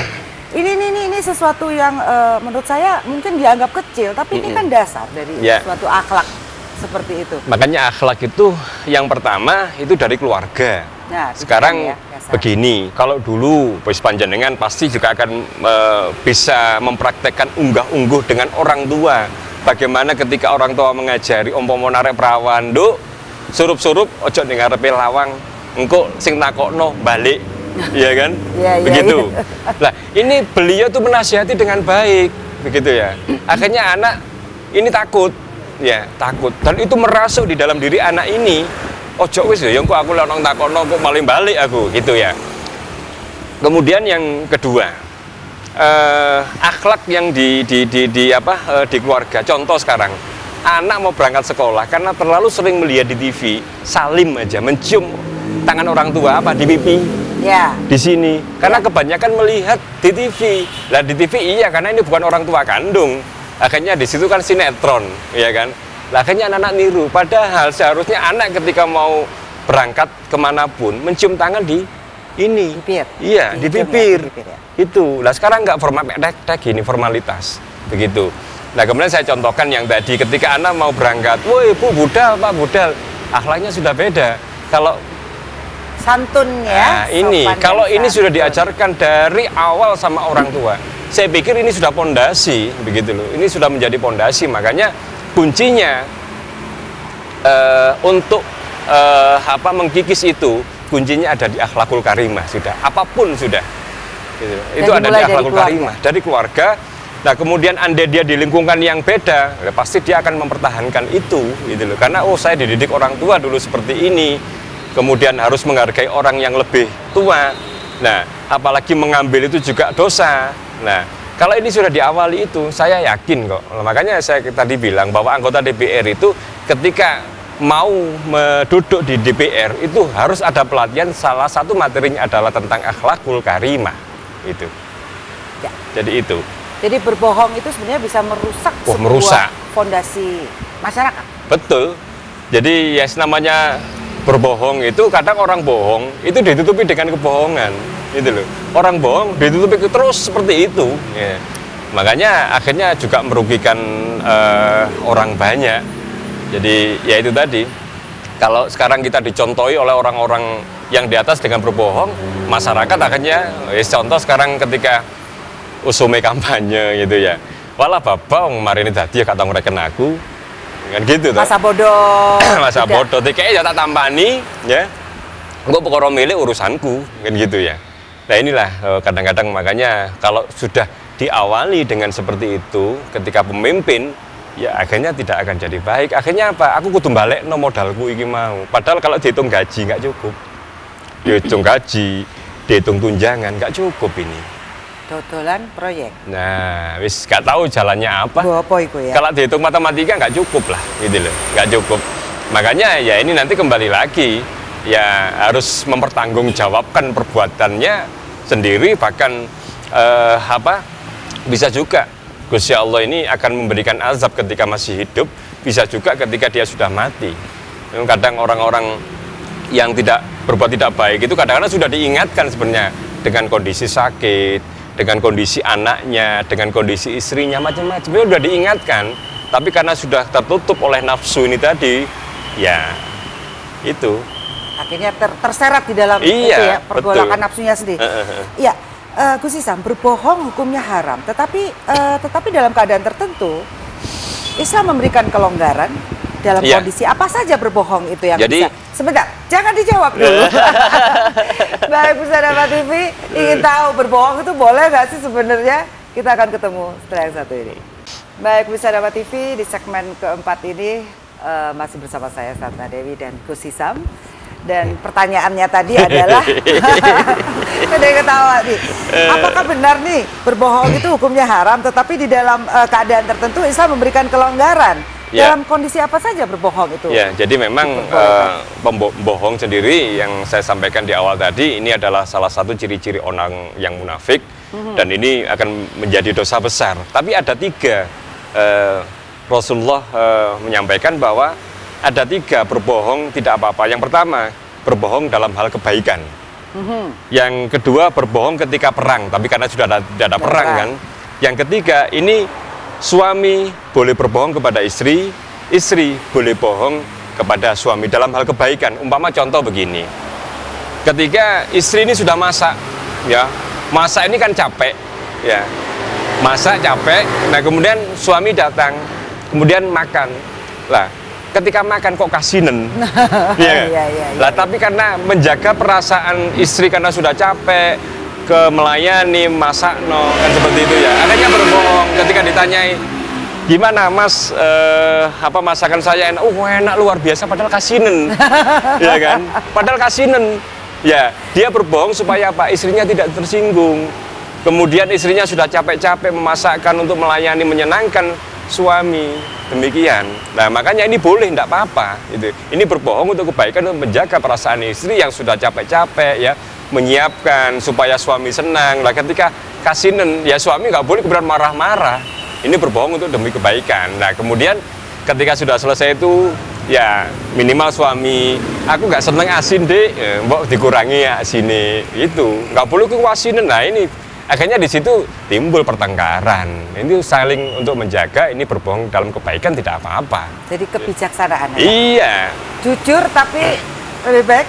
Ini sesuatu yang menurut saya mungkin dianggap kecil, tapi ini kan dasar dari suatu akhlak seperti itu. Makanya akhlak itu yang pertama itu dari keluarga. Nah, sekarang begini, kalau dulu wis panjenengan pasti juga akan bisa mempraktekkan unggah-ungguh dengan orang tua. Bagaimana ketika orang tua mengajari umpama narek perawan, nduk, surup-surup ojo ning ngarepe lawang, engko sing takokno balik. Iya kan? Begitu. Nah, ini beliau tuh menasihati dengan baik, begitu ya. Akhirnya anak ini takut. Ya, takut. Dan itu merasuk di dalam diri anak ini. Ojo wis ya engko aku lek nang takokno kok maling balik aku, gitu ya. Kemudian yang kedua, akhlak yang di keluarga. Contoh sekarang, anak mau berangkat sekolah karena terlalu sering melihat di TV, salim aja, mencium tangan orang tua di pipi, di sini. Karena kebanyakan melihat di TV. Lah di TV iya karena ini bukan orang tua kandung. Akhirnya di situ kan sinetron, ya kan. Lah akhirnya anak-anak niru. Padahal seharusnya anak ketika mau berangkat kemanapun mencium tangan di ini, bibir. Iya, di bibir. Ya. Itu. Lah sekarang nggak formal gini formalitas, begitu. Nah kemudian saya contohkan yang tadi ketika anak mau berangkat, woi Bu budal, Pak budal, akhlaknya sudah beda. Kalau santunnya, nah, ini kalau ini sudah diajarkan dari awal sama orang tua. Saya pikir ini sudah pondasi, begitu loh. Ini sudah menjadi pondasi, makanya kuncinya untuk mengkikis itu, kuncinya ada di akhlakul karimah sudah. Apapun sudah, gitu. Itu ada di akhlakul karimah dari keluarga. Nah kemudian andai dia di lingkungan yang beda, ya pasti dia akan mempertahankan itu, gitu loh. Karena saya dididik orang tua dulu seperti ini, kemudian harus menghargai orang yang lebih tua. Nah apalagi mengambil itu juga dosa. Nah, kalau ini sudah diawali itu, saya yakin kok. Makanya saya tadi bilang bahwa anggota DPR itu ketika mau duduk di DPR itu harus ada pelatihan. Salah satu materinya adalah tentang akhlakul karimah. Itu. Ya. Jadi itu. Jadi berbohong itu sebenarnya bisa merusak sebuah fondasi masyarakat. Betul. Jadi ya namanya berbohong itu kadang orang bohong itu ditutupi dengan kebohongan. Itu loh, orang bohong ditutupi terus seperti itu ya. Makanya akhirnya juga merugikan orang banyak. Jadi ya itu tadi, kalau sekarang kita dicontohi oleh orang-orang yang di atas dengan berbohong, masyarakat akhirnya contoh sekarang ketika usume kampanye gitu ya, walah bapak mari ini tadi ya kata mereka aku kan gitu masa bodoh masa bodoh kayaknya tak tampani ya, gue pokoknya milih urusanku kan gitu ya. Nah inilah kadang-kadang makanya kalau sudah diawali dengan seperti itu ketika pemimpin ya akhirnya tidak akan jadi baik. Akhirnya apa? Aku kudu balik no modalku iki mau. Padahal kalau dihitung gaji nggak cukup. Dihitung gaji, dihitung tunjangan nggak cukup ini. Dodolan proyek. Nah, wis nggak tahu jalannya apa. Apa itu ya? Kalau dihitung matematika nggak cukup lah, gitu loh, nggak cukup. Makanya ya ini nanti kembali lagi ya harus mempertanggungjawabkan perbuatannya sendiri, bahkan bisa juga Gusti Allah ini akan memberikan azab ketika masih hidup, bisa juga ketika dia sudah mati. Kadang orang-orang yang tidak berbuat tidak baik itu kadang-kadang sudah diingatkan sebenarnya dengan kondisi sakit, dengan kondisi anaknya, dengan kondisi istrinya, macam-macam itu sudah diingatkan, tapi karena sudah tertutup oleh nafsu ini tadi, ya itu akhirnya terseret di dalam itu ya, pergolakan nafsunya sendiri. Iya, Gus Isam, berbohong hukumnya haram, tetapi dalam keadaan tertentu Islam memberikan kelonggaran dalam kondisi apa saja berbohong itu yang bisa. Sebentar, jangan dijawab dulu. Baik, Pemirsa Dharma TV, ingin tahu berbohong itu boleh nggak sih sebenarnya? Kita akan ketemu setelah yang satu ini. Baik, Pemirsa Dharma TV, di segmen keempat ini masih bersama saya Satna Dewi dan Gus Hisam. Dan pertanyaannya tadi adalah, ada yang ketawa nih, apakah benar nih berbohong itu hukumnya haram, tetapi di dalam keadaan tertentu Islam memberikan kelonggaran? Dalam kondisi apa saja berbohong itu? Ya, jadi memang pembohong sendiri yang saya sampaikan di awal tadi, ini adalah salah satu ciri-ciri orang yang munafik, dan ini akan menjadi dosa besar. Tapi ada 3, Rasulullah menyampaikan bahwa ada 3 berbohong tidak apa-apa. Yang pertama, berbohong dalam hal kebaikan. Yang kedua, berbohong ketika perang, tapi karena sudah tidak ada perang kan. Yang ketiga, ini suami boleh berbohong kepada istri, istri boleh bohong kepada suami dalam hal kebaikan. Umpama contoh begini, ketika istri ini sudah masak, ya, masak ini kan capek, ya, masak capek. Nah kemudian suami datang, kemudian makan, lah. Ketika makan kok kasinen, lah tapi karena menjaga perasaan istri karena sudah capek, ke melayani, masak, kan seperti itu ya. Akhirnya berbohong ketika ditanyai, gimana mas, apa masakan saya enak? Enak luar biasa, padahal kasinen, ya kan? Padahal kasinen, ya dia berbohong supaya apa? Istrinya tidak tersinggung. Kemudian istrinya sudah capek-capek memasakkan untuk melayani, menyenangkan suami, demikian. Nah makanya ini boleh, tidak apa-apa. Ini berbohong untuk kebaikan, untuk menjaga perasaan istri yang sudah capek-capek, ya, menyiapkan supaya suami senang. Lah ketika kasinen, ya suami nggak boleh kemudian marah-marah. Ini berbohong untuk demi kebaikan. Nah kemudian ketika sudah selesai itu, ya minimal suami, aku nggak seneng asin deh, mbok dikurangi ya sini, itu nggak boleh kewasinen. Nah ini akhirnya di situ timbul pertengkaran. Ini saling untuk menjaga, ini berbohong dalam kebaikan tidak apa-apa. Jadi kebijaksanaan. Iya. Jujur tapi lebih baik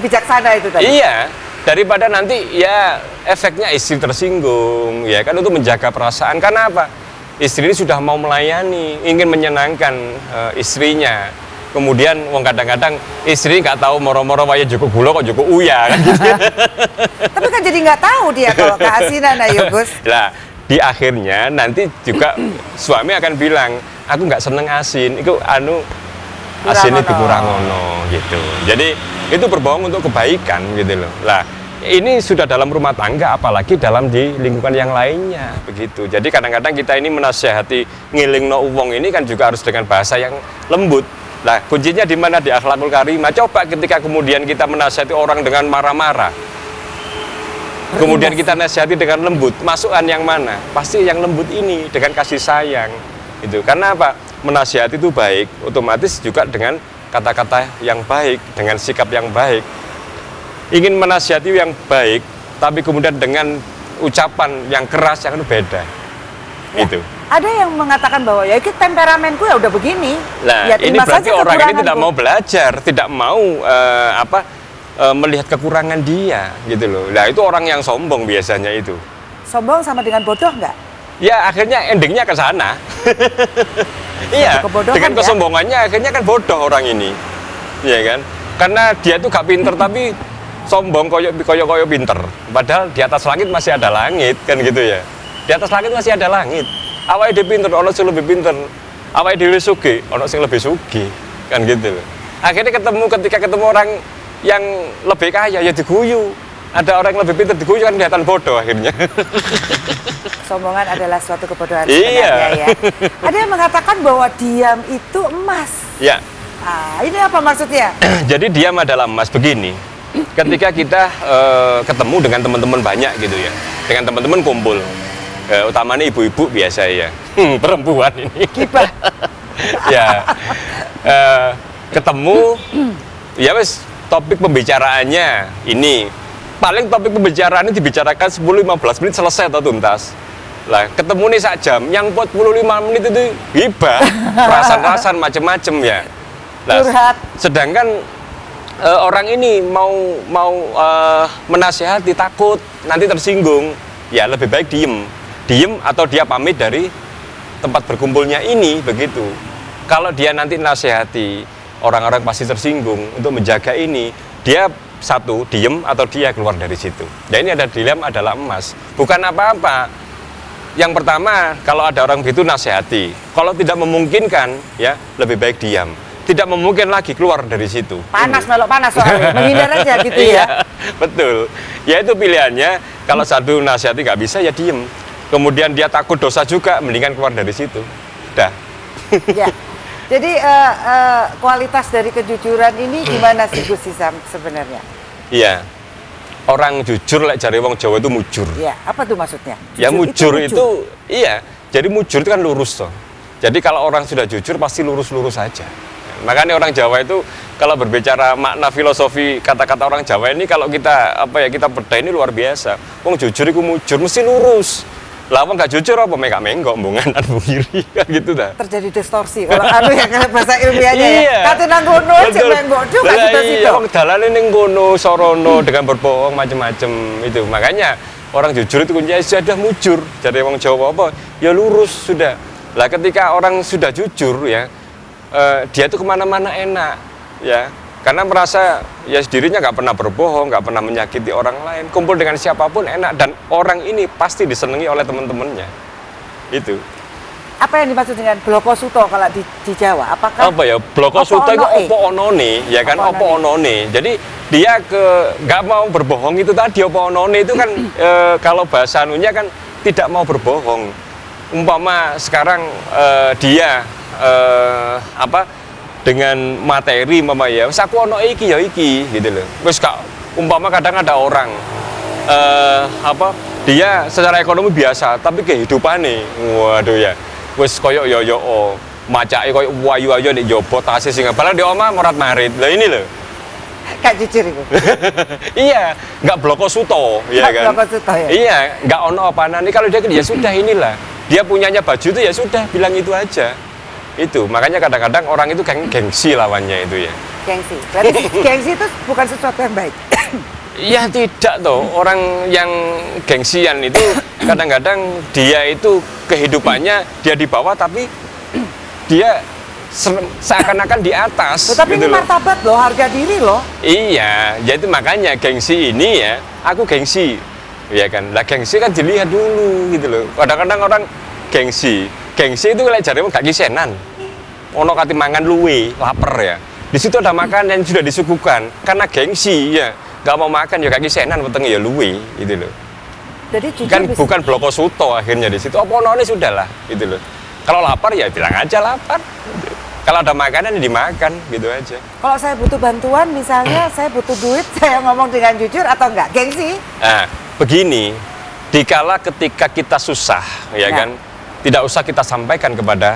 bijaksana itu tadi. Iya. Daripada nanti ya efeknya istri tersinggung, ya kan, untuk menjaga perasaan. Karena apa? Istri ini sudah mau melayani, ingin menyenangkan istrinya. Kemudian kadang-kadang istri nggak tahu moro-moro waya cukup gula kok cukup uya kan gitu. Tapi kan jadi nggak tahu dia kalau keasinan, ayo Gus. Nah, di akhirnya nanti juga suami akan bilang, aku nggak seneng asin, itu asinnya dikurangono gitu. Jadi itu berbohong untuk kebaikan gitu loh. Lah ini sudah dalam rumah tangga, apalagi dalam di lingkungan yang lainnya begitu. Jadi kadang-kadang kita ini menasihati ngilingno uwong ini kan juga harus dengan bahasa yang lembut. Nah kuncinya di mana? Di akhlakul karimah. Coba ketika kemudian kita menasihati orang dengan marah-marah, kemudian kita nasihati dengan lembut, masukan yang mana? Pasti yang lembut ini, dengan kasih sayang. Itu karena apa? Menasihati itu baik, otomatis juga dengan kata-kata yang baik, dengan sikap yang baik. Ingin menasihati yang baik, tapi kemudian dengan ucapan yang keras, yang itu beda. Ya, itu. Ada yang mengatakan bahwa ya itu temperamenku ya udah begini. Nah, ya, ini berarti orang ini tidak mau belajar, tidak mau melihat kekurangan dia, gitu loh. Nah, itu orang yang sombong biasanya itu. Sombong sama dengan bodoh nggak? Ya, akhirnya endingnya ke sana. Iya, dengan kesombongannya akhirnya kan bodoh orang ini. Iya kan? Karena dia tuh gak pinter tapi sombong koyok pinter. Padahal di atas langit masih ada langit kan gitu ya. Di atas langit masih ada langit. Awake dhewe pinter, ono sing lebih pinter. Awake dhewe sugih, ono sing lebih sugih. Kan gitu loh. Akhirnya ketika ketemu orang yang lebih kaya ya diguyu. Ada orang yang lebih pintar diguyu kan kelihatan bodoh akhirnya. Sombongan adalah suatu kebodohan sebenarnya ya. Ada yang mengatakan bahwa diam itu emas. Ya. Ini apa maksudnya? Jadi diam adalah emas begini. Ketika kita ketemu dengan teman-teman banyak gitu ya, dengan teman-teman kumpul, utamanya ibu-ibu biasa ya, perempuan ini. Gibah. Ya. Ketemu, ya wes topik pembicaraannya ini. Paling topik pembicaraannya dibicarakan 10-15 menit selesai atau tuntas. Lah, ketemu nih sak jam, yang 45 menit itu gibah, rasan-rasan macem-macem ya. Lah, sedangkan orang ini mau menasihati takut nanti tersinggung, ya lebih baik diem atau dia pamit dari tempat berkumpulnya ini begitu. Kalau dia nanti nasihati, orang-orang pasti tersinggung untuk menjaga ini. Dia satu, diem atau dia keluar dari situ. Ya ini ada dilema adalah emas. Bukan apa-apa. Yang pertama, kalau ada orang begitu nasihati. Kalau tidak memungkinkan, ya lebih baik diam. Tidak memungkinkan lagi keluar dari situ. Panas melok panas soalnya, menghindar aja gitu ya. Iya, betul. Ya itu pilihannya. Kalau satu nasihati nggak bisa, ya diem. Kemudian dia takut dosa juga, mendingan keluar dari situ. Udah. Ya. Jadi kualitas dari kejujuran ini gimana sih Gus Hisam sebenarnya? Iya. Orang jujur, lek jare wong Jawa itu mujur. Ya, apa tuh maksudnya? Ya mujur itu, iya. Jadi mujur itu kan lurus toh. Jadi kalau orang sudah jujur pasti lurus-lurus saja. Makanya orang Jawa itu kalau berbicara makna filosofi kata-kata orang Jawa ini, kalau kita kita bedah ini luar biasa. Wong jujur itu mujur mesti lurus. Lah wong gak jujur apa menggok mbungan kiri kan gitu dah. Terjadi distorsi kalau ya kalau bahasa ilmiahnya iya. ya. Kate nang ngono cek menggok tuh kan iya, wong dalane ning kono sorono dengan berbohong macam-macam itu. Makanya orang jujur itu kuncinya sudah mujur. Jadi wong Jawa apa? Ya lurus sudah. Lah ketika orang sudah jujur ya, dia itu kemana-mana enak ya, karena merasa ya dirinya nggak pernah berbohong, nggak pernah menyakiti orang lain, kumpul dengan siapapun enak, dan orang ini pasti disenangi oleh teman-temannya. Itu apa yang dimaksud dengan bloko suto kalau di Jawa? Apakah apa ya bloko suto itu opo onone ya kan, opo onone. Jadi dia nggak mau berbohong itu tadi, opo onone itu kan kalau bahasa anunya kan tidak mau berbohong. Umpama sekarang dia dengan materi ya wis aku ono iki ya iki gitu loh. Wis gak umpama kadang ada orang dia secara ekonomi biasa tapi kehidupannya waduh ya wis koyo yo macake koyo wayu-wayu nek jopo tase sing balang di omah morat-marit. Lah ini loh. Kak jujur itu. Iya, nggak bloko suto ya kan. Bloko suto ya. Iya, nggak ono apa-apa. Kalau dia ya sudah inilah. Dia punyanya baju itu ya sudah, bilang itu aja. Itu makanya kadang-kadang orang itu gengsi lawannya itu ya. Gengsi. Berarti gengsi itu bukan sesuatu yang baik. Iya tidak toh. Orang yang gengsian itu kadang-kadang dia itu kehidupannya dia di bawah tapi dia seakan-akan di atas. Tetapi gitu ini martabat loh, harga diri loh. Iya, jadi makanya gengsi ini ya, aku gengsi, ya kan. Lah gengsi kan dilihat dulu gitu loh. Kadang-kadang orang gengsi itu lek jaremu gak kisenan. Ono kate mangan luwe, lapar ya. Di situ ada makanan yang sudah disuguhkan. Karena gengsi ya, gak mau makan ya gak kisenan, wetenge ya luwe gitu loh. Jadi kan bukan bloko suto akhirnya di situ. Apa onone sudahlah gitu loh. Kalau lapar ya bilang aja lapar. Kalau ada makanan ya dimakan gitu aja. Kalau saya butuh bantuan misalnya saya butuh duit, saya ngomong dengan jujur atau enggak? Gengsi? Nah, begini, dikala ketika kita susah ya kan, tidak usah kita sampaikan kepada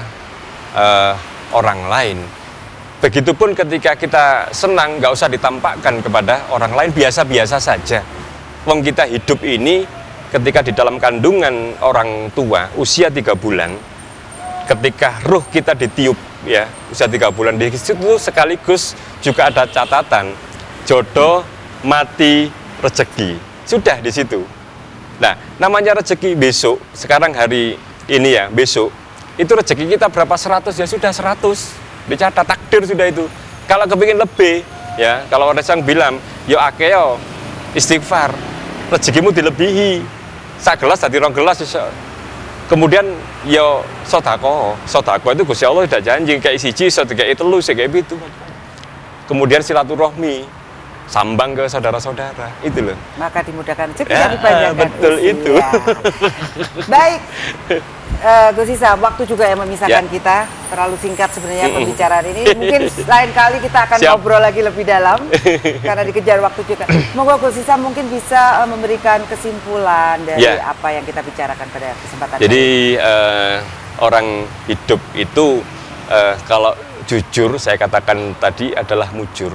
orang lain. Begitupun ketika kita senang, nggak usah ditampakkan kepada orang lain, biasa-biasa saja. Wong kita hidup ini ketika di dalam kandungan orang tua usia 3 bulan, ketika ruh kita ditiup ya usia 3 bulan, di situ sekaligus juga ada catatan jodoh, mati, rezeki, sudah di situ. Nah, namanya rezeki besok, sekarang hari ini ya besok, itu rezeki kita berapa 100 ya sudah 100, dicatat takdir sudah itu. Kalau kepingin lebih ya, kalau orang yang bilang yo akeo istighfar, rezekimu dilebihi, sak gelas jadi 2 gelas. Kemudian yo sodako itu Gusti Allah tidak janji kayak siji, kayak itu lu, kayak itu. Kemudian silaturahmi, sambang ke saudara-saudara, itu loh. Maka dimudahkan rezeki ya, dipanjangkan. Betul itu. Ya. Baik, Gus Hisam, waktu juga yang memisahkan kita, terlalu singkat sebenarnya pembicaraan ini. Mungkin lain kali kita akan ngobrol lagi lebih dalam, karena dikejar waktu juga. Moga Gus Hisam mungkin bisa memberikan kesimpulan dari apa yang kita bicarakan pada kesempatan Jadi orang hidup itu kalau jujur, saya katakan tadi adalah mujur.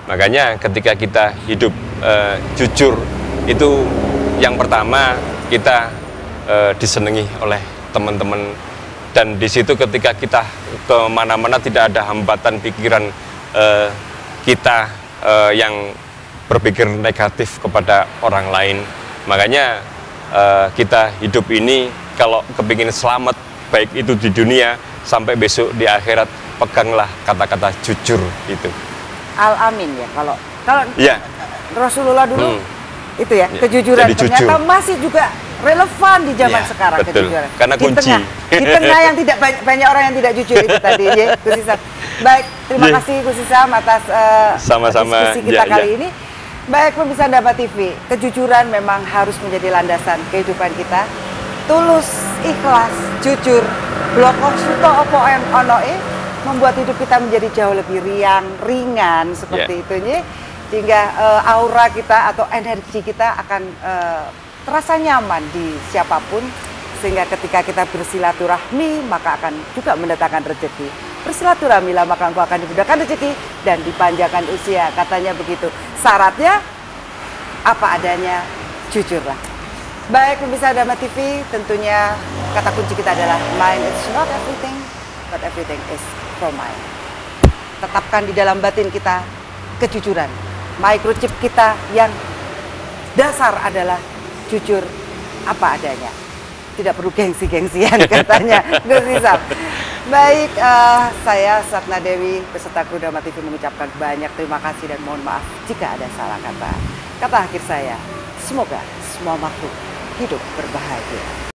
Makanya ketika kita hidup jujur itu yang pertama kita disenangi oleh teman-teman, dan di situ ketika kita kemana-mana tidak ada hambatan pikiran kita yang berpikir negatif kepada orang lain. Makanya kita hidup ini kalau kepingin selamat baik itu di dunia sampai besok di akhirat, peganglah kata-kata jujur itu. Al-amin ya, kalau Ya. Rasulullah dulu itu ya, kejujuran Jadi ternyata jujur. masih juga relevan di zaman Ya, sekarang, betul. kejujuran. Karena di kunci. di tengah yang tidak banyak orang yang tidak jujur itu tadi ya, Gus Isam. Baik, terima Ya. kasih Gus Isam atas Sama-sama. diskusi kita Ya, kali ya. ini. Baik pemirsa Dama TV, kejujuran memang harus menjadi landasan kehidupan kita. Tulus, ikhlas, jujur, bloko suto opo onoe membuat hidup kita menjadi jauh lebih ringan seperti itu ya. Sehingga aura kita atau energi kita akan terasa nyaman di siapapun, sehingga ketika kita bersilaturahmi maka akan juga mendatangkan rezeki. Bersilaturahmilah maka engkau akan dimudahkan rezeki dan dipanjangkan usia, katanya begitu. Syaratnya apa adanya, jujurlah. Baik pemirsa Dama TV, tentunya kata kunci kita adalah mind is not everything, but everything is from mind. Tetapkan di dalam batin kita kejujuran. Microchip kita yang dasar adalah jujur apa adanya. Tidak perlu gengsi-gengsian katanya Gus Isam. Baik, saya Satna Dewi beserta kru Dama TV mengucapkan banyak terima kasih dan mohon maaf jika ada salah kata. Kata akhir saya, semoga semua makhluk hidup berbahagia.